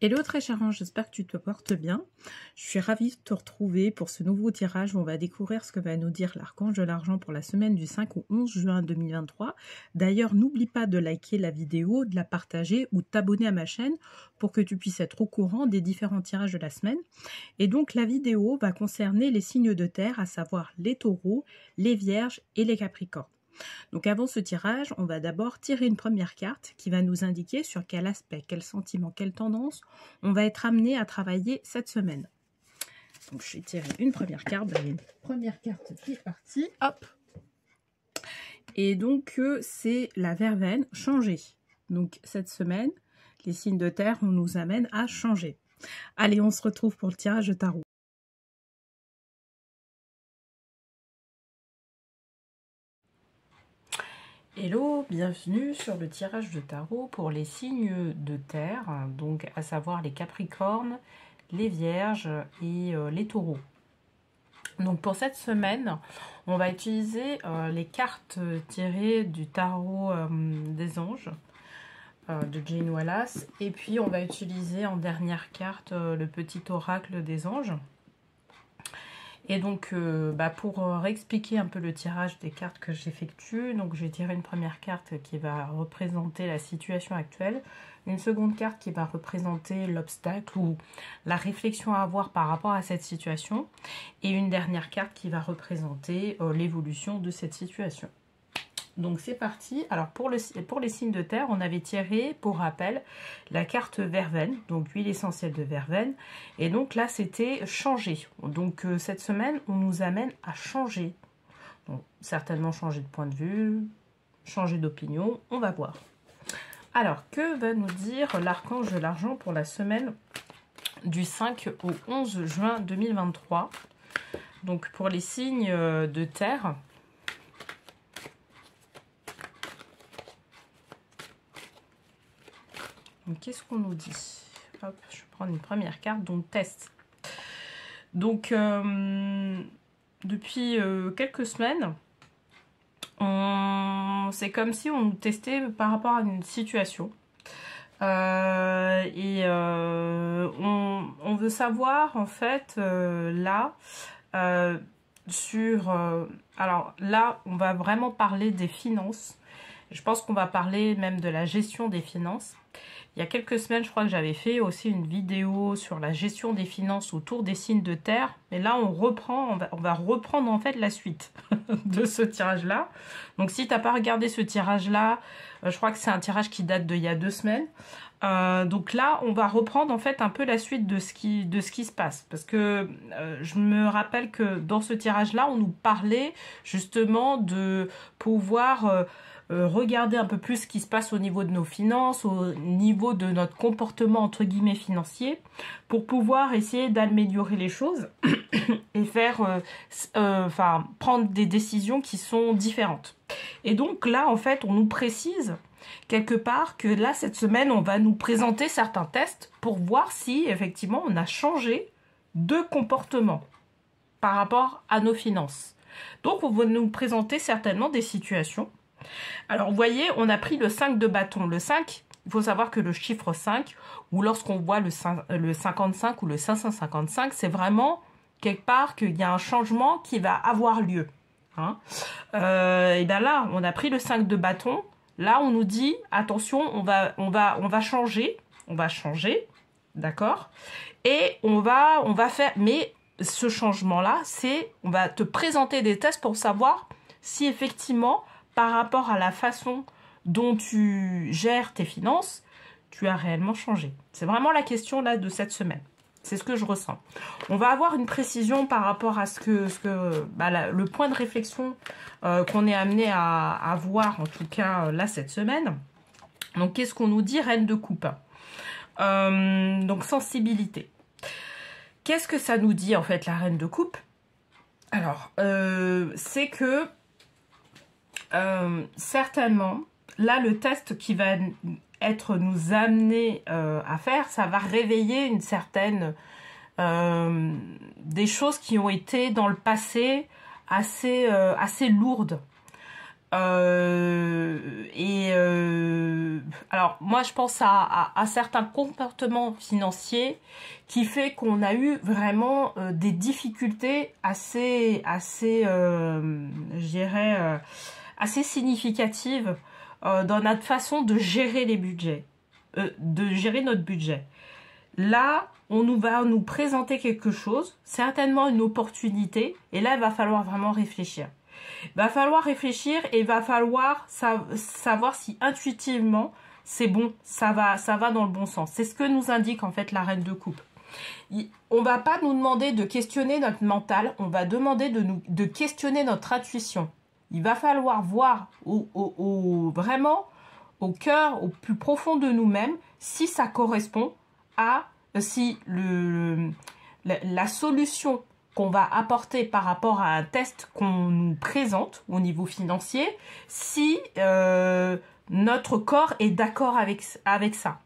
Hello très cher ange, j'espère que tu te portes bien. Je suis ravie de te retrouver pour ce nouveau tirage où on va découvrir ce que va nous dire l'archange de l'argent pour la semaine du 5 au 11 juin 2023. D'ailleurs, n'oublie pas de liker la vidéo, de la partager ou de t'abonner à ma chaîne pour que tu puisses être au courant des différents tirages de la semaine. Et donc la vidéo va concerner les signes de terre, à savoir les taureaux, les vierges et les capricornes. Donc avant ce tirage, on va d'abord tirer une première carte qui va nous indiquer sur quel aspect, quel sentiment, quelle tendance on va être amené à travailler cette semaine. Donc je vais tirer une première carte, il y a une première carte qui est partie, hop. Et donc c'est la verveine, changer. Donc cette semaine, les signes de terre, on nous amène à changer. Allez, on se retrouve pour le tirage de tarot. Hello, bienvenue sur le tirage de tarot pour les signes de terre, donc à savoir les capricornes, les vierges et les taureaux. Donc pour cette semaine, on va utiliser les cartes tirées du tarot des anges de Jane Wallace, et puis on va utiliser en dernière carte le petit oracle des anges. Et donc, pour réexpliquer un peu le tirage des cartes que j'effectue, donc j'ai tiré une première carte qui va représenter la situation actuelle, une seconde carte qui va représenter l'obstacle ou la réflexion à avoir par rapport à cette situation, et une dernière carte qui va représenter l'évolution de cette situation. Donc c'est parti. Alors pour les signes de terre, on avait tiré, pour rappel, la carte verveine, donc huile essentielle de verveine. Et donc là, c'était changer. Donc cette semaine, on nous amène à changer. Donc, certainement changer de point de vue, changer d'opinion, on va voir. Alors, que va nous dire l'archange de l'argent pour la semaine du 5 au 11 juin 2023? Donc pour les signes de terre... Qu'est-ce qu'on nous dit? Hop, je vais prendre une première carte, donc test. Donc, depuis quelques semaines, c'est comme si on nous testait par rapport à une situation. On veut savoir, en fait, là, alors là, on va vraiment parler des finances. Je pense qu'on va parler même de la gestion des finances. Il y a quelques semaines, je crois que j'avais fait aussi une vidéo sur la gestion des finances autour des signes de terre. Et là, on va reprendre en fait la suite de ce tirage-là. Donc, si tu n'as pas regardé ce tirage-là, je crois que c'est un tirage qui date d'il y a 2 semaines. Donc là, on va reprendre en fait un peu la suite de ce qui se passe. Parce que je me rappelle que dans ce tirage-là, on nous parlait justement de pouvoir... regarder un peu plus ce qui se passe au niveau de nos finances, au niveau de notre comportement entre guillemets financier, pour pouvoir essayer d'améliorer les choses et faire, prendre des décisions qui sont différentes. Et donc là, en fait, on nous précise quelque part que là, cette semaine, on va nous présenter certains tests pour voir si effectivement on a changé de comportement par rapport à nos finances. Donc, on va nous présenter certainement des situations. Alors, vous voyez, on a pris le 5 de bâton. Le 5, il faut savoir que le chiffre 5, ou lorsqu'on voit le 55 ou le 555, c'est vraiment quelque part qu'il y a un changement qui va avoir lieu. Hein, et bien là, on a pris le 5 de bâton. Là, on nous dit, attention, on va changer. On va changer, d'accord? Et on va faire... Mais ce changement-là, on va te présenter des tests pour savoir si effectivement... par rapport à la façon dont tu gères tes finances, tu as réellement changé. C'est vraiment la question là de cette semaine. C'est ce que je ressens. On va avoir une précision par rapport à le point de réflexion qu'on est amené à avoir, en tout cas là cette semaine. Donc qu'est-ce qu'on nous dit? Reine de coupe. Donc sensibilité. Qu'est-ce que ça nous dit en fait la reine de coupe? Alors, c'est que certainement, là, le test qui va nous amener à faire, ça va réveiller une certaine... des choses qui ont été dans le passé assez lourdes. Alors, moi, je pense à certains comportements financiers qui fait qu'on a eu vraiment des difficultés je dirais, assez significatives dans notre façon de gérer les budgets, de gérer notre budget. Là, va nous présenter quelque chose, certainement une opportunité, et là, il va falloir vraiment réfléchir. Il va falloir réfléchir et il va falloir savoir si intuitivement, c'est bon, ça va dans le bon sens. C'est ce que nous indique en fait la reine de coupe. On va pas nous demander de questionner notre mental, on va demander de questionner notre intuition. Il va falloir voir vraiment au cœur, au plus profond de nous-mêmes, si ça correspond à si la solution qu'on va apporter par rapport à un test qu'on nous présente au niveau financier, si notre corps est d'accord avec ça.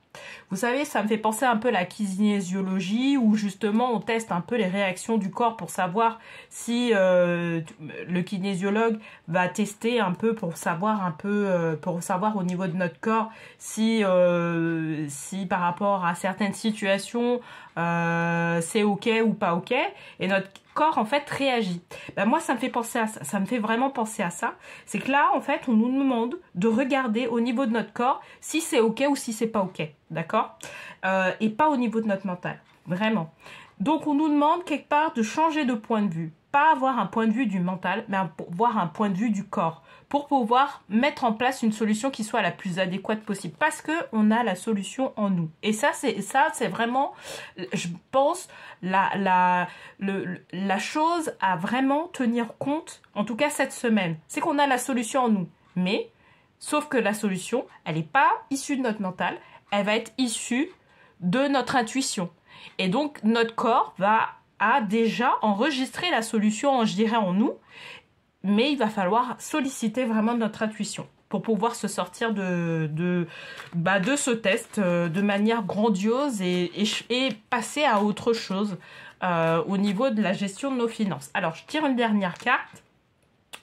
Vous savez, ça me fait penser un peu à la kinésiologie où justement on teste un peu les réactions du corps pour savoir si le kinésiologue va tester un peu pour savoir au niveau de notre corps si par rapport à certaines situations c'est ok ou pas ok, et notre corps en fait réagit. Ben moi ça me fait penser à ça, ça me fait vraiment penser à ça. C'est que là en fait on nous demande de regarder au niveau de notre corps si c'est ok ou si c'est pas ok, d'accord, et pas au niveau de notre mental, vraiment. Donc on nous demande quelque part de changer de point de vue, pas avoir un point de vue du mental, mais avoir un point de vue du corps, pour pouvoir mettre en place une solution qui soit la plus adéquate possible, parce que on a la solution en nous. Et ça c'est vraiment, je pense, la chose à vraiment tenir compte, en tout cas cette semaine, c'est qu'on a la solution en nous. Mais sauf que la solution, elle n'est pas issue de notre mental, elle va être issue de notre intuition. Et donc notre corps a déjà enregistré la solution, je dirais, en nous. Mais il va falloir solliciter vraiment notre intuition pour pouvoir se sortir de ce test de manière grandiose et passer à autre chose au niveau de la gestion de nos finances. Alors, je tire une dernière carte.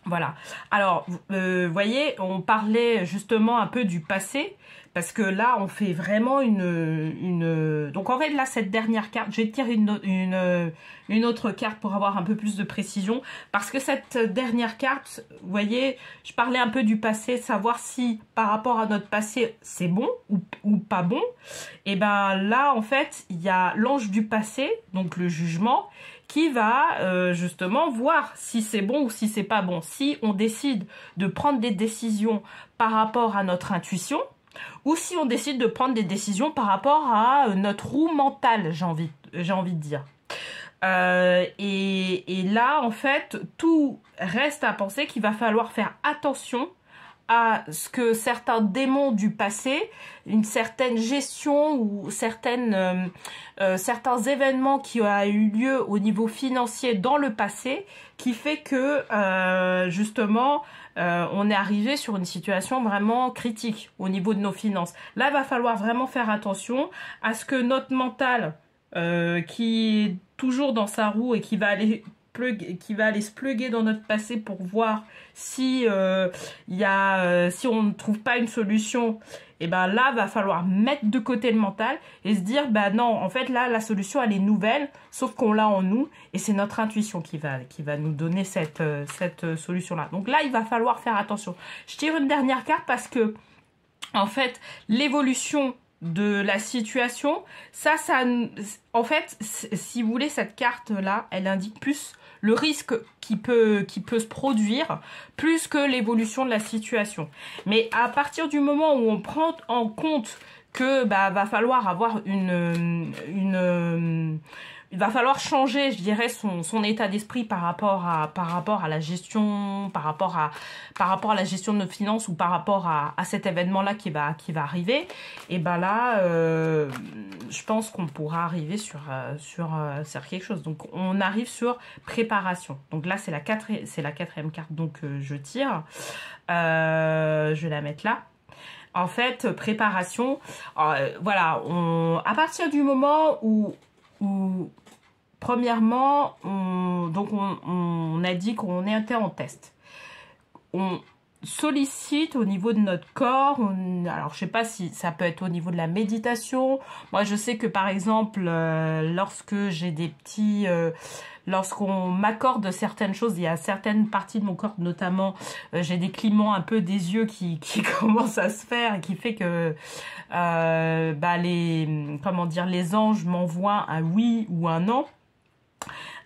Voilà. Alors, vous voyez, on parlait justement un peu du passé, parce que là, on fait vraiment Donc, en fait, là, cette dernière carte, je vais tirer une autre carte pour avoir un peu plus de précision, parce que cette dernière carte, vous voyez, je parlais un peu du passé, savoir si, par rapport à notre passé, c'est bon ou pas bon. Et ben là, en fait, il y a l'ange du passé, donc le jugement, qui va justement voir si c'est bon ou si c'est pas bon. Si on décide de prendre des décisions par rapport à notre intuition, ou si on décide de prendre des décisions par rapport à notre roue mentale, j'ai envie de dire. Et là, en fait, tout reste à penser qu'il va falloir faire attention à ce que certains démons du passé, une certaine gestion ou certains événements qui ont eu lieu au niveau financier dans le passé, qui fait que justement on est arrivé sur une situation vraiment critique au niveau de nos finances. Là, il va falloir vraiment faire attention à ce que notre mental, qui est toujours dans sa roue et qui va aller se pluguer dans notre passé pour voir si si on ne trouve pas une solution, et ben là va falloir mettre de côté le mental et se dire bah non, en fait là la solution elle est nouvelle, sauf qu'on l'a en nous et c'est notre intuition qui va nous donner cette solution là. Donc là il va falloir faire attention. Je tire une dernière carte parce que en fait l'évolution de la situation, en fait, si vous voulez, cette carte là elle indique plus le risque qui peut se produire plus que l'évolution de la situation. Mais à partir du moment où on prend en compte que va falloir avoir il va falloir changer, je dirais, son état d'esprit par rapport à la gestion, par rapport à la gestion de nos finances ou par rapport à cet événement-là qui va arriver. Et ben là, je pense qu'on pourra arriver sur quelque chose. Donc, on arrive sur préparation. Donc là, c'est la quatrième carte. Donc, je tire. Je vais la mettre là. En fait, préparation. Voilà, à partir du moment où premièrement, on a dit qu'on était en test. sollicite au niveau de notre corps. Alors, je sais pas si ça peut être au niveau de la méditation. Moi, je sais que par exemple, lorsque j'ai des petits... lorsqu'on m'accorde certaines choses, il y a certaines parties de mon corps, notamment, j'ai des clignements un peu des yeux qui commencent à se faire et qui fait que les anges m'envoient un oui ou un non.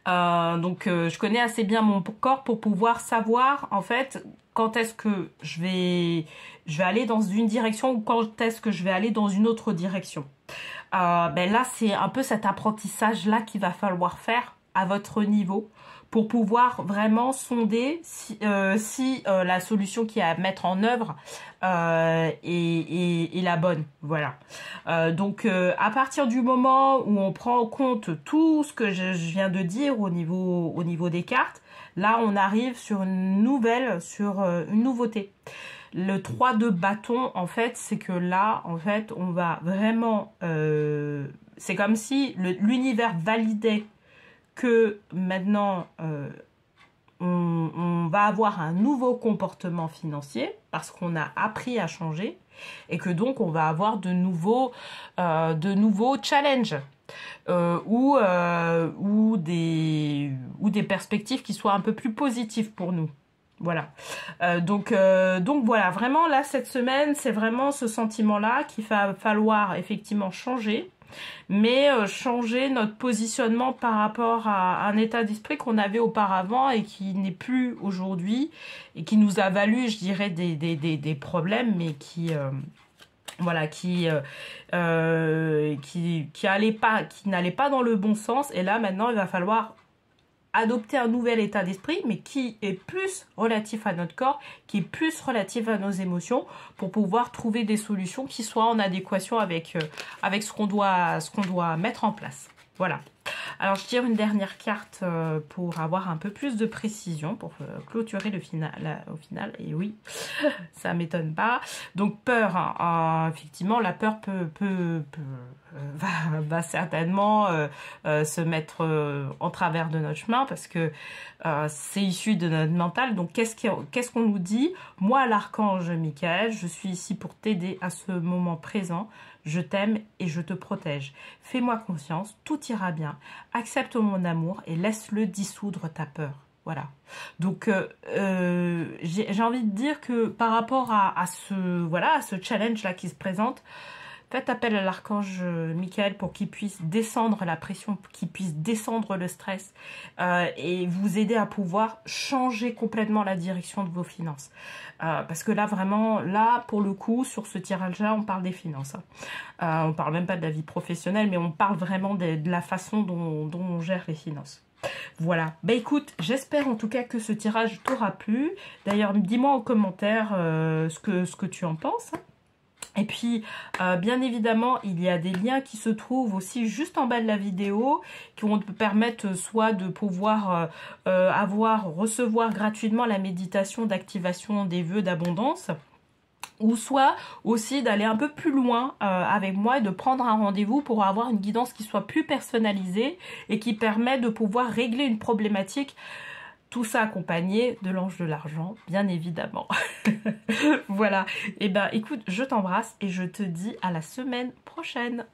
Donc je connais assez bien mon corps pour pouvoir savoir en fait quand est-ce que je vais aller dans une direction ou quand est-ce que je vais aller dans une autre direction. Là c'est un peu cet apprentissage là qu'il va falloir faire à votre niveau pour pouvoir vraiment sonder si la solution qui est à mettre en œuvre est la bonne. Voilà. Donc, à partir du moment où on prend en compte tout ce que je viens de dire au niveau des cartes, là, on arrive sur une nouveauté. Le 3 de bâton, en fait, c'est que là, en fait, on va vraiment... c'est comme si l'univers validait que maintenant on va avoir un nouveau comportement financier parce qu'on a appris à changer et que donc on va avoir de nouveaux challenges ou des perspectives qui soient un peu plus positives pour nous. Voilà. Donc voilà, vraiment là cette semaine, c'est vraiment ce sentiment-là qu'il va falloir effectivement changer. Mais changer notre positionnement par rapport à un état d'esprit qu'on avait auparavant et qui n'est plus aujourd'hui et qui nous a valu, je dirais, des problèmes, mais qui n'allait pas dans le bon sens. Et là, maintenant, il va falloir adopter un nouvel état d'esprit, mais qui est plus relatif à notre corps, qui est plus relatif à nos émotions, pour pouvoir trouver des solutions qui soient en adéquation avec ce qu'on doit mettre en place. Voilà. Alors, je tire une dernière carte pour avoir un peu plus de précision, pour clôturer au final. Et oui, ça m'étonne pas. Donc, peur, hein, effectivement, la peur va certainement se mettre en travers de notre chemin parce que c'est issu de notre mental. Donc, qu'est-ce qu'on nous dit? Moi, l'archange Michael, je suis ici pour t'aider à ce moment présent. Je t'aime et je te protège. Fais-moi confiance, tout ira bien. Accepte mon amour et laisse-le dissoudre ta peur. Voilà. Donc, j'ai envie de dire que par rapport à ce challenge-là qui se présente, faites appel à l'archange Michael pour qu'il puisse descendre la pression, qu'il puisse descendre le stress et vous aider à pouvoir changer complètement la direction de vos finances. Parce que là, vraiment, là, pour le coup, sur ce tirage-là, on parle des finances. Hein. On parle même pas de la vie professionnelle, mais on parle vraiment de la façon dont on gère les finances. Voilà. Bah écoute, j'espère en tout cas que ce tirage t'aura plu. D'ailleurs, dis-moi en commentaire ce que tu en penses. Hein. Et puis, bien évidemment, il y a des liens qui se trouvent aussi juste en bas de la vidéo qui vont te permettre soit de pouvoir recevoir gratuitement la méditation d'activation des vœux d'abondance, ou soit aussi d'aller un peu plus loin avec moi et de prendre un rendez-vous pour avoir une guidance qui soit plus personnalisée et qui permet de pouvoir régler une problématique. Tout ça accompagné de l'ange de l'argent, bien évidemment. Voilà. Et ben, écoute, je t'embrasse et je te dis à la semaine prochaine.